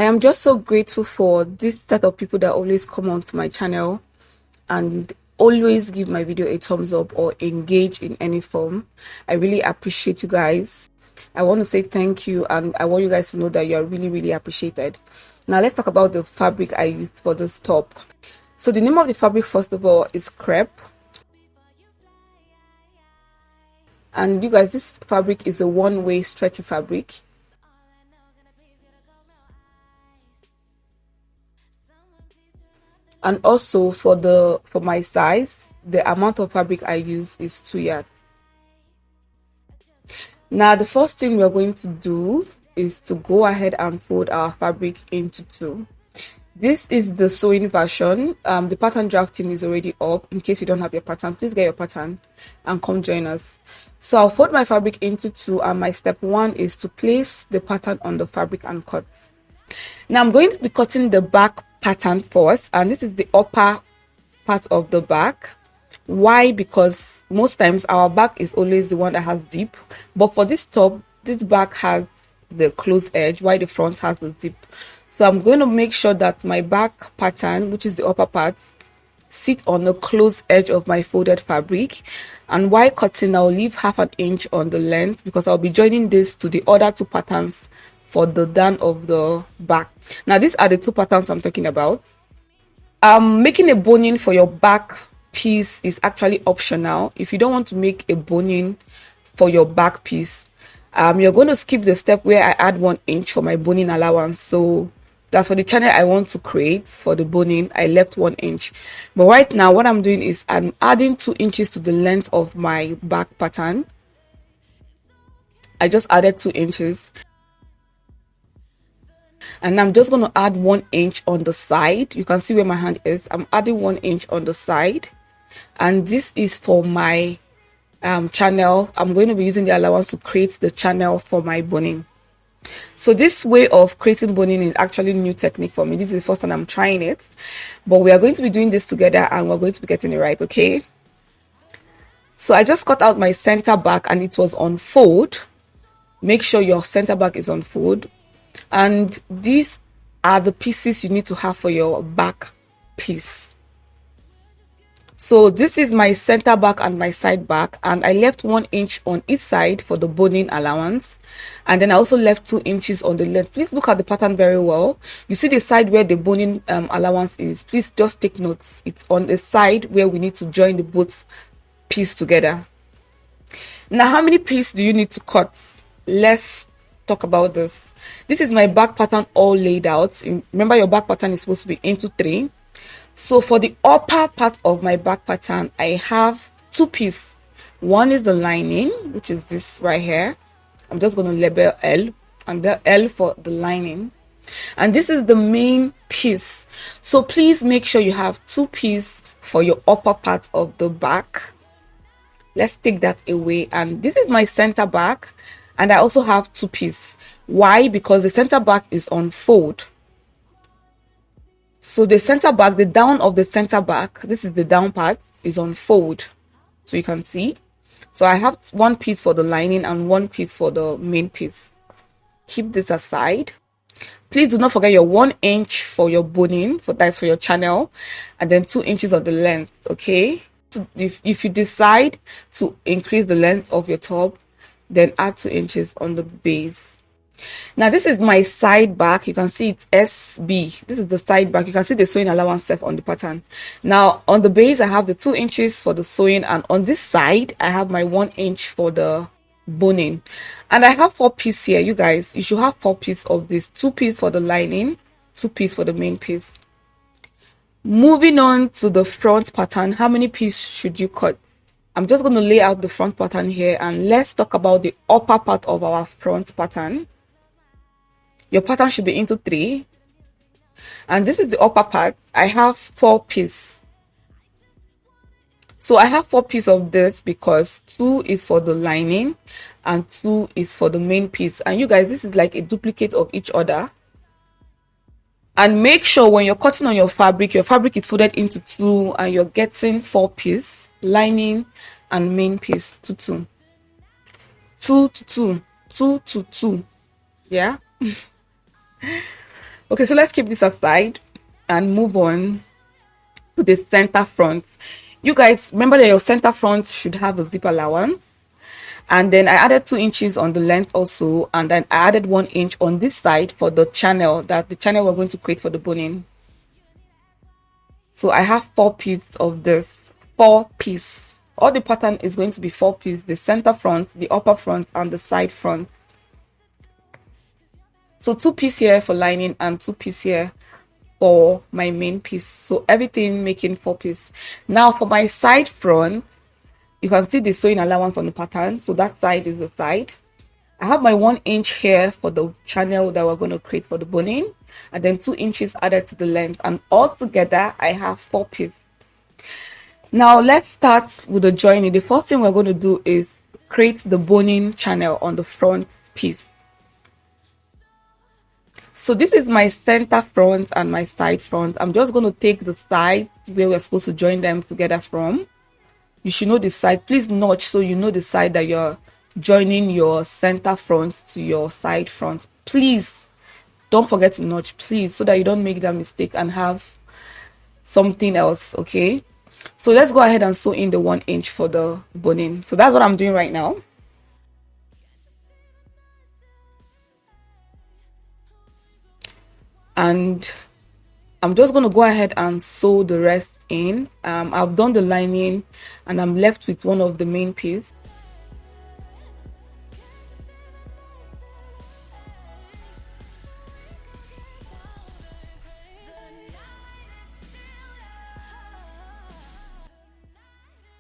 I am just so grateful for this set of people that always come onto my channel and always give my video a thumbs up or engage in any form. I really appreciate you guys. I want to say thank you, and I want you guys to know that you are really appreciated. Now let's talk about the fabric I used for this top. So the name of the fabric, first of all, is crepe. And you guys, this fabric is a one-way stretchy fabric. And also for my size, the amount of fabric I use is 2 yards. Now the first thing we're going to do is to go ahead and fold our fabric into 2. This is the sewing version. The pattern drafting is already up. In case you don't have your pattern, please get your pattern and come join us. So I'll fold my fabric into 2, and my step 1 is to place the pattern on the fabric and cut. Now I'm going to be cutting the back pattern first, and this is the upper part of the back. Why? Because most times our back is always the one that has zip, but for this top, this back has the closed edge while the front has the zip. So I'm going to make sure that my back pattern, which is the upper part, sit on the closed edge of my folded fabric. And while cutting, I'll leave 1/2 inch on the length because I'll be joining this to the other 2 patterns for the down of the back. Now these are the 2 patterns I'm talking about. Making a boning for your back piece is actually optional. If you don't want to make a boning for your back piece, you're going to skip the step where I add 1 inch for my boning allowance. So that's for the channel I want to create. For the boning, I left 1 inch, but right now what I'm doing is I'm adding 2 inches to the length of my back pattern. I just added 2 inches, and I'm just going to add 1 inch on the side. You can see where my hand is. I'm adding 1 inch on the side, and this is for my channel. I'm going to be using the allowance to create the channel for my boning. So this way of creating boning is actually a new technique for me. This is the first time I'm trying it, but we are going to be doing this together and we're going to be getting it right. Okay, so I just cut out my center back and it was on fold. Make sure your center back is on fold, and these are the pieces you need to have for your back piece. So this is my center back and my side back, and I left 1 inch on each side for the boning allowance, and then I also left 2 inches on the length. Please look at the pattern very well. You see the side where the boning allowance is. Please just take notes. It's on the side where we need to join the both piece together. Now how many pieces do you need to cut? Let's talk about this. This is my back pattern all laid out. Remember, your back pattern is supposed to be into 3. So for the upper part of my back pattern, I have 2 pieces. One is the lining, which is this right here. I'm just going to label L, and the L for the lining. And this is the main piece. So please make sure you have 2 pieces for your upper part of the back. Let's take that away. And this is my center back, and I also have 2 pieces. Why? Because the center back is on fold. So the center back, the down of the center back, this is the down part, is on fold. So you can see. So I have 1 piece for the lining and 1 piece for the main piece. Keep this aside. Please do not forget your 1 inch for your boning, that's for your channel, and then 2 inches of the length. Okay. So if you decide to increase the length of your top, then add 2 inches on the base. Now this is my side back. You can see it's SB. This is the side back. You can see the sewing allowance set on the pattern. Now on the base, I have the 2 inches for the sewing, and on this side I have my 1 inch for the boning. And I have 4 pieces here. You guys, you should have 4 pieces of this. 2 pieces for the lining, 2 pieces for the main piece. Moving on to the front pattern, how many pieces should you cut? I'm just going to lay out the front pattern here, and let's talk about the upper part of our front pattern. Your pattern should be into 3, and this is the upper part. I have 4 pieces. So I have 4 pieces of this because 2 is for the lining and 2 is for the main piece. And you guys, this is like a duplicate of each other. And make sure when you're cutting on your fabric is folded into 2, and you're getting 4 pieces, lining and main piece, 2 2 2 to 2 2 to 2. Yeah. Okay, so let's keep this aside and move on to the center front. You guys remember that your center front should have a zip allowance, and then I added 2 inches on the length also, and then I added 1 inch on this side for the channel we're going to create for the boning. So I have 4 pieces of this, 4 pieces. All the pattern is going to be 4 pieces: the center front, the upper front, and the side front. So 2 pieces here for lining and 2 pieces here for my main piece. So everything making 4 pieces. Now for my side front, you can see the sewing allowance on the pattern. So that side is the side. I have my 1 inch here for the channel that we're going to create for the boning, and then 2 inches added to the length, and all together I have 4 pieces. Now let's start with the joining. The first thing we're going to do is create the boning channel on the front piece. So this is my center front and my side front. I'm just going to take the side where we're supposed to join them together from. You should know the side. Please notch so you know the side that you're joining your center front to your side front. Please don't forget to notch, please, so that you don't make that mistake and have something else. Okay, so let's go ahead and sew in the 1 inch for the boning. So that's what I'm doing right now. And I'm just going to go ahead and sew the rest in. I've done the lining and I'm left with one of the main piece.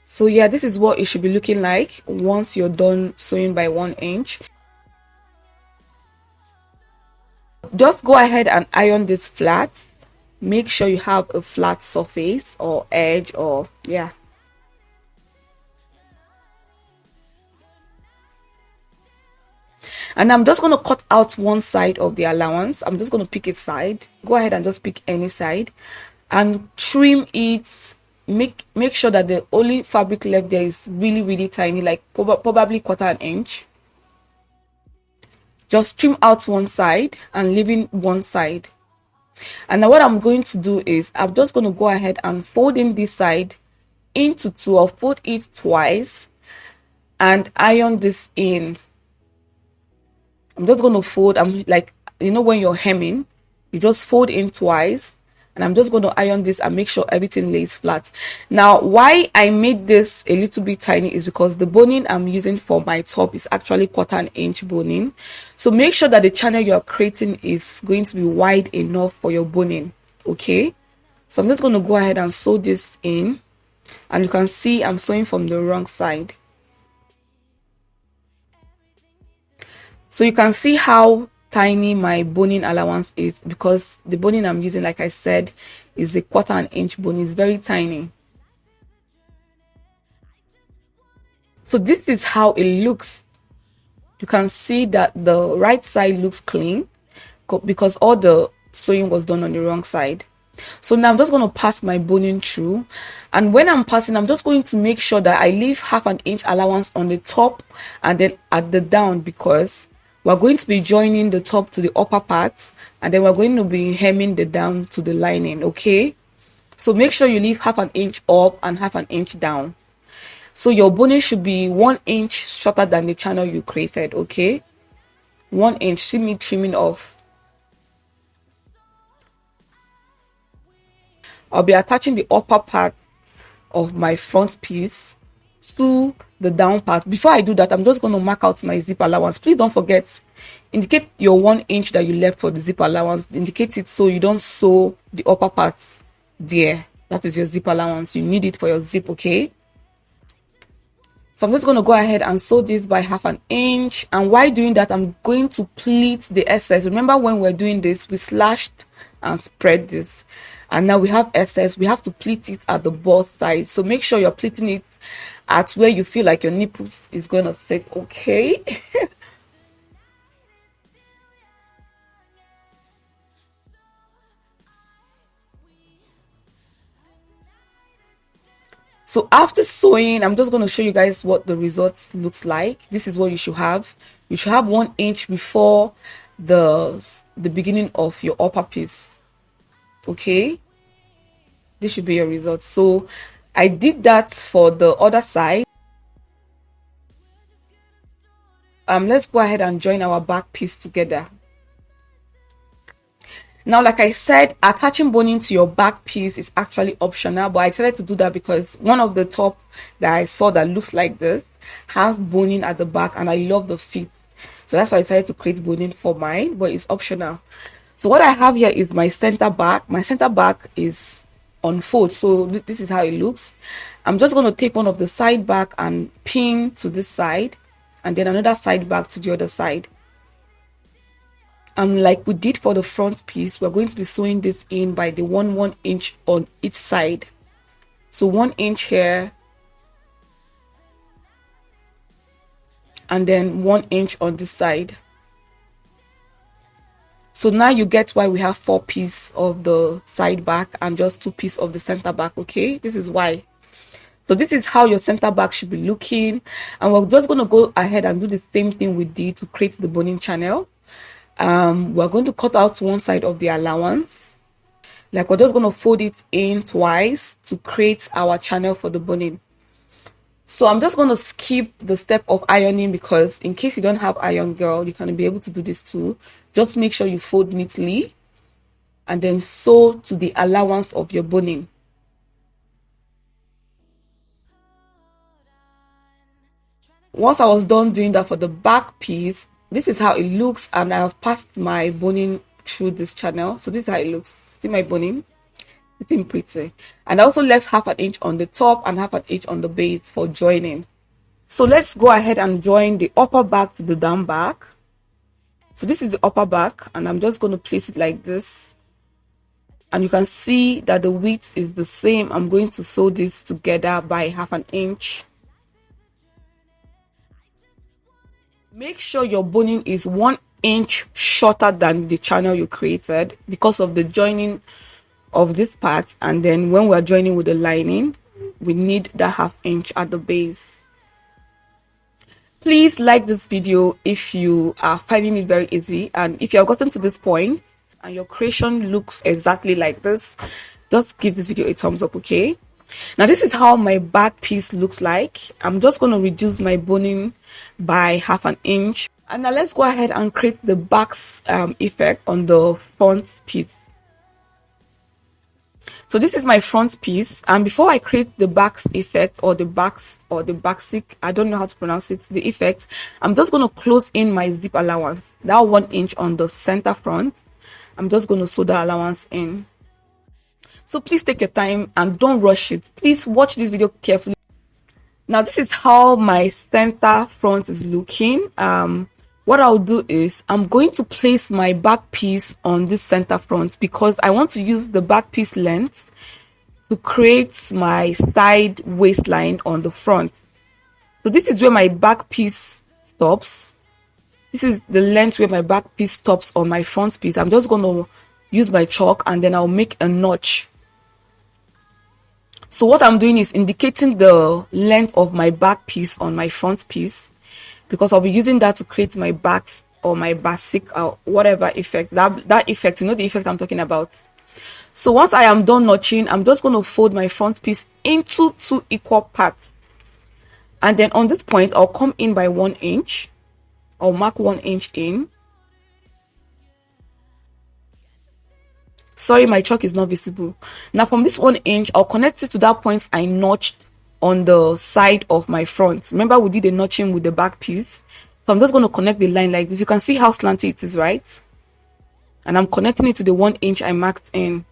So yeah, this is what it should be looking like once you're done sewing by 1 inch. Just go ahead and iron this flat. Make sure you have a flat surface or edge, or yeah. And I'm just going to cut out one side of the allowance. I'm just going to pick a side. Go ahead and just pick any side and trim it. Make sure that the only fabric left there is really tiny, like probably 1/4 inch. Just trim out one side and leaving one side. And now what I'm going to do is I'm just going to go ahead and fold in this side into 2, or fold it twice and iron this in. I'm just going to fold. I'm like, you know, when you're hemming, you just fold in twice, and I'm just going to iron this and make sure everything lays flat. Now why I made this a little bit tiny is because the boning I'm using for my top is actually 1/4 inch boning. So make sure that the channel you're creating is going to be wide enough for your boning. Okay, so I'm just going to go ahead and sew this in, and you can see I'm sewing from the wrong side. So you can see how tiny my boning allowance is, because the boning I'm using, like I said, is a 1/4 inch boning. It's very tiny. So this is how it looks. You can see that the right side looks clean because all the sewing was done on the wrong side. So now I'm just going to pass my boning through, and when I'm passing, I'm just going to make sure that I leave 1/2 inch allowance on the top and then at the down, because we're going to be joining the top to the upper part, and then we're going to be hemming the down to the lining. Okay, so make sure you leave 1/2 inch up and 1/2 inch down. So your boning should be 1 inch shorter than the channel you created. Okay, 1 inch. See me trimming off. I'll be attaching the upper part of my front piece to the down part. Before I do that, I'm just going to mark out my zip allowance. Please don't forget, indicate your 1 inch that you left for the zip allowance. Indicate it so you don't sew the upper parts there. That is your zip allowance. You need it for your zip. Okay, so I'm just going to go ahead and sew this by 1/2 inch, and while doing that, I'm going to pleat the excess. Remember, when we're doing this, we slashed and spread this, and now we have excess. We have to pleat it at the both sides. So make sure you're pleating it at where you feel like your nipples is going to sit. Okay. So after sewing, I'm just going to show you guys what the results looks like. This is what you should have. You should have 1 inch before the beginning of your upper piece. Okay, this should be your result. So I did that for the other side. Let's go ahead and join our back piece together. Now, like I said, attaching boning to your back piece is actually optional, but I decided to do that because one of the top that I saw that looks like this has boning at the back, and I love the fit. So that's why I decided to create boning for mine, but it's optional. So what I have here is my center back. My center back is on fold, so this is how it looks. I'm just going to take one of the side back and pin to this side, and then another side back to the other side. And like we did for the front piece, we're going to be sewing this in by the 1 inch on each side. So 1 inch here, and then 1 inch on this side. So now you get why we have 4 pieces of the side back and just 2 pieces of the center back. Okay, this is why. So this is how your center back should be looking, and we're just going to go ahead and do the same thing we did to create the boning channel. We're going to cut out one side of the allowance. Like, we're just going to fold it in twice to create our channel for the boning. So I'm just going to skip the step of ironing, because in case you don't have iron, girl, you can be able to do this too. Just make sure you fold neatly and then sew to the allowance of your boning. Once I was done doing that for the back piece, this is how it looks, and I have passed my boning through this channel. So this is how it looks. See my boning? It's pretty. And I also left half an inch on the top and half an inch on the base for joining. So let's go ahead and join the upper back to the down back. So this is the upper back, and I'm just going to place it like this. And you can see that the width is the same. I'm going to sew this together by half an inch. Make sure your boning is 1 inch shorter than the channel you created because of the joining of this part, and then when we're joining with the lining, we need that half inch at the base. Please like this video if you are finding it very easy, and if you have gotten to this point and your creation looks exactly like this, just give this video a thumbs up. Okay, now this is how my back piece looks like. I'm just going to reduce my boning by half an inch, and now let's go ahead and create the back's effect on the front piece. So this is my front piece, and before I create the back's effect, or the basic, I don't know how to pronounce it, the effect, I'm just going to close in my zip allowance, that 1 inch on the center front. I'm just going to sew the allowance in. So please take your time and don't rush it. Please watch this video carefully. Now this is how my center front is looking. What I'll do is I'm going to place my back piece on this center front, because I want to use the back piece length to create my side waistline on the front. So this is where my back piece stops. This is the length where my back piece stops on my front piece. I'm just going to use my chalk, and then I'll make a notch. So what I'm doing is indicating the length of my back piece on my front piece, because I'll be using that to create my backs or my basic or whatever effect, that effect, you know, the effect I'm talking about. So once I am done notching, I'm just going to fold my front piece into 2 equal parts, and then on this point I'll come in by 1 inch. I'll mark 1 inch in. Sorry, my chalk is not visible. Now from this 1 inch, I'll connect it to that point I notched on the side of my front. Remember, we did a notching with the back piece, so I'm just going to connect the line like this. You can see how slanty it is, right? And I'm connecting it to the 1 inch I marked in.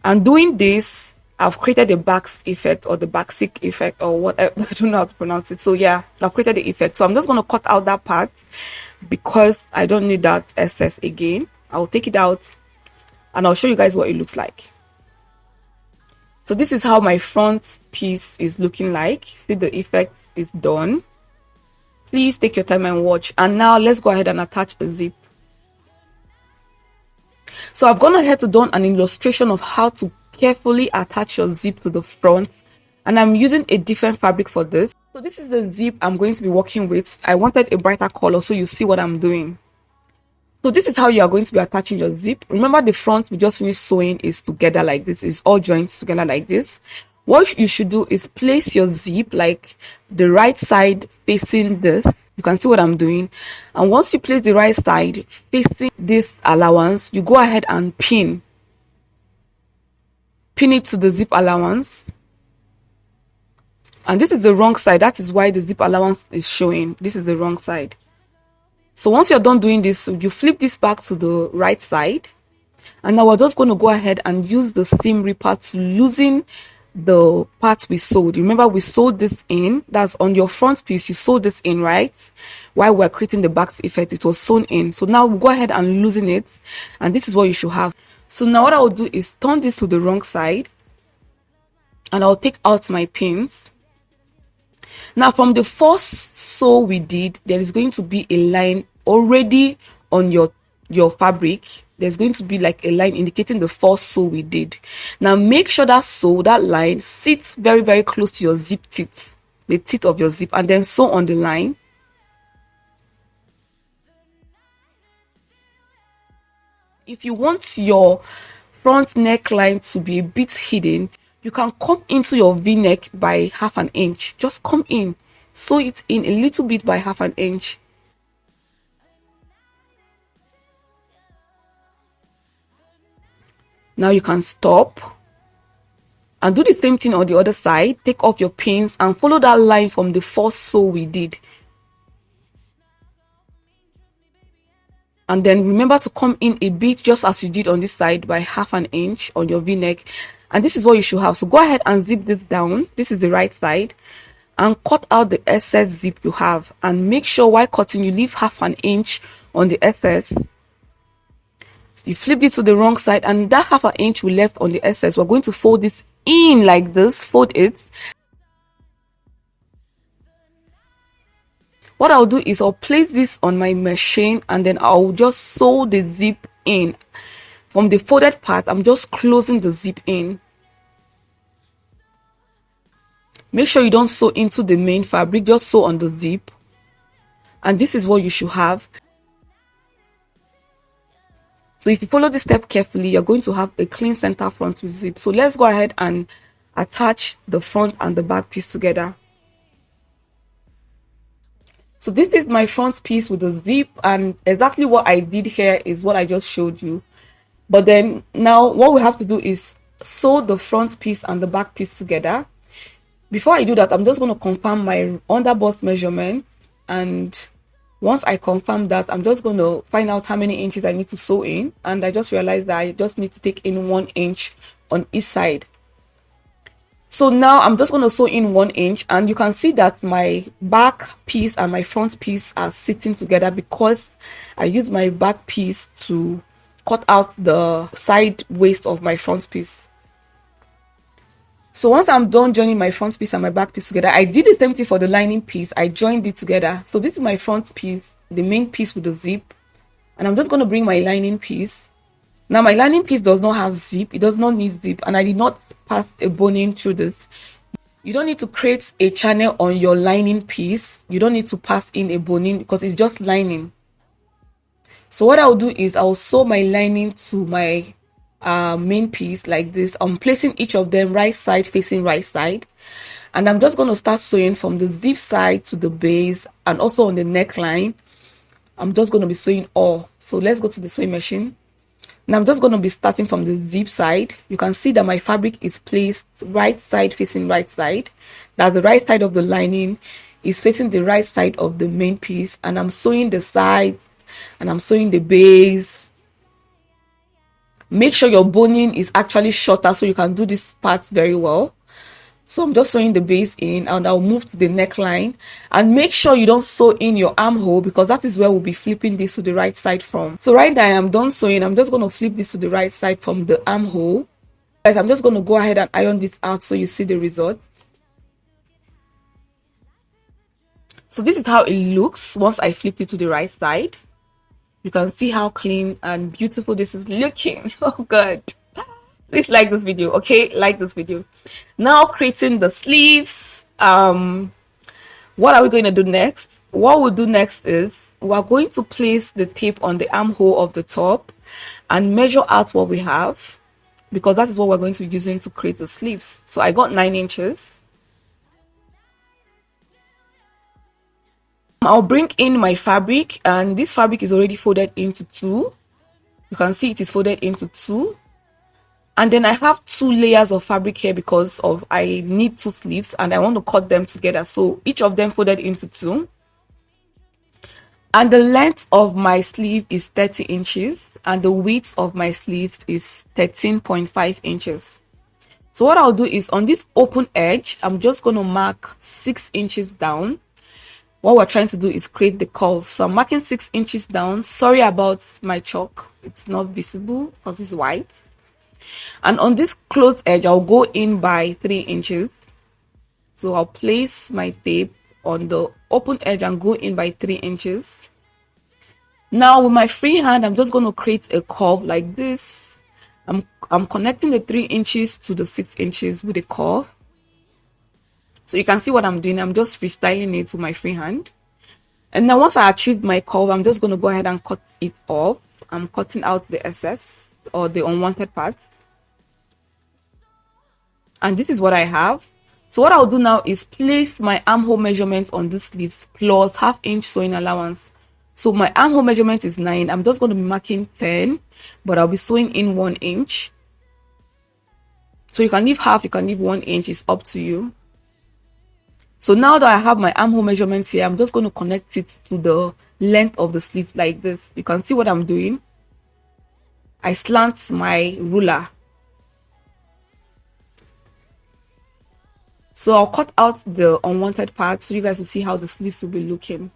And doing this, I've created the back's effect, or the basic effect, or whatever. I don't know how to pronounce it. So yeah, I've created the effect. So I'm just going to cut out that part because I don't need that excess again. I'll take it out and I'll show you guys what it looks like. So this is how my front piece is looking like. See, the effect is done. Please take your time and watch. And now let's go ahead and attach a zip. So I've gone ahead to do an illustration of how to carefully attach your zip to the front, and I'm using a different fabric for this. So this is the zip I'm going to be working with. I wanted a brighter color so you see what I'm doing. So this is how you are going to be attaching your zip. Remember, the front we just finished sewing is together like this, is all joined together like this. What you should do is place your zip like the right side facing this. You can see what I'm doing. And once you place the right side facing this allowance, you go ahead and pin it to the zip allowance. And this is the wrong side. That is why the zip allowance is showing. This is the wrong side. So once you're done doing this, you flip this back to the right side. And now we're just going to go ahead and use the seam ripper to loosen the part we sewed. Remember, we sewed this in. That's on your front piece. You sewed this in, right? While we're creating the Basque Effect, it was sewn in. So now we'll go ahead and loosen it. And this is what you should have. So now what I'll do is turn this to the wrong side. And I'll take out my pins. Now from the first sew we did, there is going to be a line already on your fabric. There's going to be like a line indicating the first sew we did. Now make sure that line sits very, very close to your zip teeth, the teeth of your zip, and then sew on the line. If you want your front neckline to be a bit hidden, you can come into your v-neck by half an inch. Just come in, sew it in a little bit by half an inch. Now you can stop and do the same thing on the other side. Take off your pins and follow that line from the first sew we did. And then remember to come in a bit just as you did on this side by half an inch on your v-neck. And this is what you should have. So go ahead and zip this down. This is the right side. And cut out the excess zip you have. And make sure while cutting you leave half an inch on the excess. You flip it to the wrong side, and that half an inch we left on the excess, we're going to fold this in like this. Fold it. What I'll do is I'll place this on my machine, and then I'll just sew the zip in. From the folded part, I'm just closing the zip in. Make sure you don't sew into the main fabric, just sew on the zip. And this is what you should have. So if you follow this step carefully, you're going to have a clean center front with zip. So let's go ahead and attach the front and the back piece together. So this is my front piece with the zip, and exactly what I did here is what I just showed you. But then now what we have to do is sew the front piece and the back piece together. Before I do that, I'm just going to confirm my underbust measurements, and once I confirm that, I'm just going to find out how many inches I need to sew in. And I just realized that I just need to take in 1 inch on each side. So now I'm just going to sew in 1 inch, and you can see that my back piece and my front piece are sitting together because I used my back piece to cut out the side waist of my front piece. So once I'm done joining my front piece and my back piece together, I did the same thing for the lining piece. I joined it together. So this is my front piece, the main piece with the zip. And I'm just going to bring my lining piece. Now my lining piece does not have zip. It does not need zip. And I did not pass a boning through this. You don't need to create a channel on your lining piece. You don't need to pass in a boning because it's just lining. So what I'll do is I'll sew my lining to my main piece like this. I'm placing each of them right side facing right side, and I'm just going to start sewing from the zip side to the base, and also on the neckline. I'm just going to be sewing all. So let's go to the sewing machine. Now I'm just going to be starting from the zip side. You can see that my fabric is placed right side facing right side. That's the right side of the lining is facing the right side of the main piece, and I'm sewing the sides and I'm sewing the base. Make sure your boning is actually shorter so you can do this part very well. So I'm just sewing the base in, and I'll move to the neckline. And make sure you don't sew in your armhole, because that is where we'll be flipping this to the right side from. So right now I'm done sewing. I'm just going to flip this to the right side from the armhole. Guys, I'm just going to go ahead and iron this out so you see the results. So this is how it looks once I flipped it to the right side. You can see how clean and beautiful this is looking. Oh god, please like this video, okay? Like this video. Now creating the sleeves. What are we going to do next? What we'll do next is we are going to place the tape on the armhole of the top and measure out what we have, because that is what we're going to be using to create the sleeves. So I got 9 inches. I'll bring in my fabric, and this fabric is already folded into 2. You can see it is folded into 2. And then I have 2 layers of fabric here because of I need 2 sleeves and I want to cut them together. So each of them folded into 2. And the length of my sleeve is 30 inches and the width of my sleeves is 13.5 inches. So what I'll do is on this open edge, I'm just going to mark 6 inches down. What we're trying to do is create the curve. So I'm marking 6 inches down. Sorry about my chalk. It's not visible because it's white. And on this closed edge, I'll go in by 3 inches. So I'll place my tape on the open edge and go in by 3 inches. Now with my free hand, I'm just going to create a curve like this. I'm connecting the 3 inches to the 6 inches with a curve. So you can see what I'm doing. I'm just freestyling it with my free hand. And now once I achieved my curve, I'm just going to go ahead and cut it off. I'm cutting out the excess or the unwanted parts. And this is what I have. So what I'll do now is place my armhole measurement on the sleeves plus ½ inch sewing allowance. So my armhole measurement is 9. I'm just going to be marking 10, but I'll be sewing in 1 inch. So you can leave half, you can leave 1 inch, it's up to you. So now that I have my armhole measurements here, I'm just going to connect it to the length of the sleeve like this. You can see what I'm doing. I slant my ruler. So I'll cut out the unwanted parts so you guys will see how the sleeves will be looking.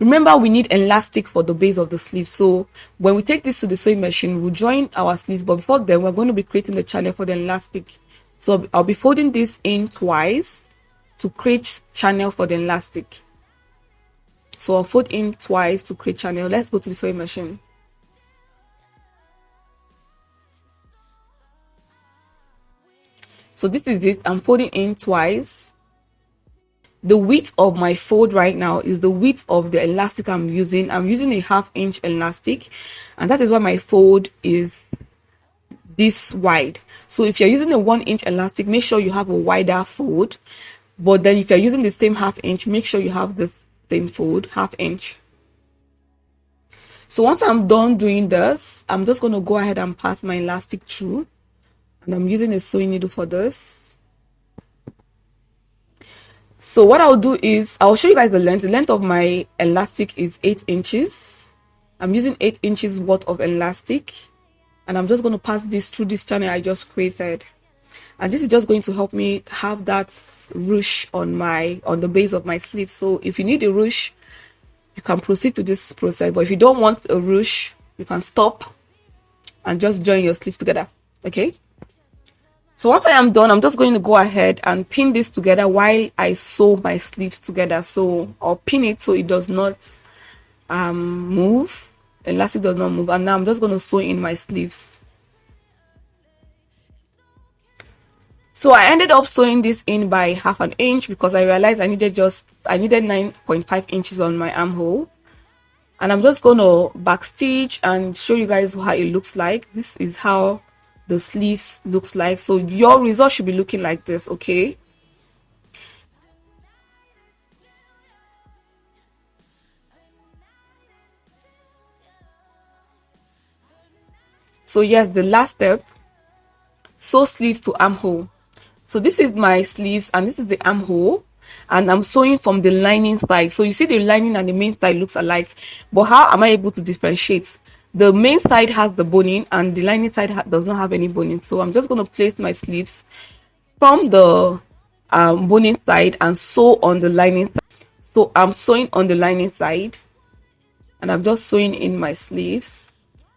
Remember, we need elastic for the base of the sleeve. So when we take this to the sewing machine, we'll join our sleeves. But before then, we're going to be creating the channel for the elastic. So I'll be folding this in twice to create channel for the elastic. So I'll fold in twice to create channel. Let's go to the sewing machine. So this is it. I'm folding in twice. The width of my fold right now is the width of the elastic I'm using. I'm using a ½ inch elastic, and that is why my fold is this wide. So if you're using a 1 inch elastic, make sure you have a wider fold. But then if you're using the same ½ inch, make sure you have the same fold, ½ inch. So once I'm done doing this, I'm just going to go ahead and pass my elastic through. And I'm using a sewing needle for this. So what I'll do is I'll show you guys the length. The length of my elastic is 8 inches. I'm using 8 inches worth of elastic. And I'm just going to pass this through this channel I just created. And this is just going to help me have that ruche on the base of my sleeve. So if you need a ruche, you can proceed to this process. But if you don't want a ruche, you can stop and just join your sleeves together. Okay? So once I am done, I'm just going to go ahead and pin this together while I sew my sleeves together. So I'll pin it so it does not move. Elastic does not move. And now I'm just going to sew in my sleeves. So I ended up sewing this in by ½ inch because I realized I needed 9.5 inches on my armhole. And I'm just going to backstitch and show you guys how it looks like. This is how the sleeves looks like. So your result should be looking like this, okay? So yes, the last step, sew sleeves to armhole. So this is my sleeves and this is the armhole, and I'm sewing from the lining side. So you see the lining and the main side looks alike, but how am I able to differentiate? The main side has the boning and the lining side does not have any boning. So I'm just going to place my sleeves from the boning side and sew on the lining side. So I'm sewing on the lining side and I'm just sewing in my sleeves.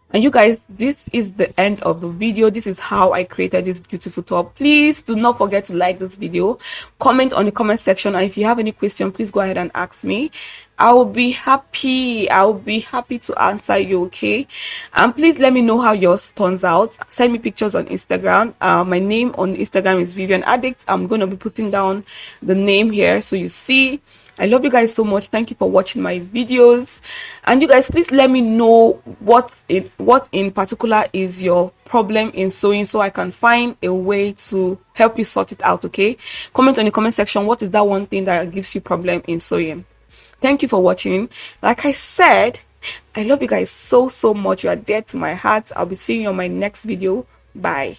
And you guys, this is the end of the video. This is how I created this beautiful top. Please do not forget to like this video, comment on the comment section, and if you have any question, please go ahead and ask me. I'll be happy to answer you, okay? And please let me know how yours turns out. Send me pictures on Instagram. My name on Instagram is vivianaddict. I'm going to be putting down the name here so you see. I love you guys so much. Thank you for watching my videos, and you guys, please let me know what in particular is your problem in sewing, so I can find a way to help you sort it out. Okay, comment on the comment section, what is that one thing that gives you problem in sewing. Thank you for watching. Like I said, I love you guys so much. You are dear to my heart. I'll be seeing you on my next video. Bye.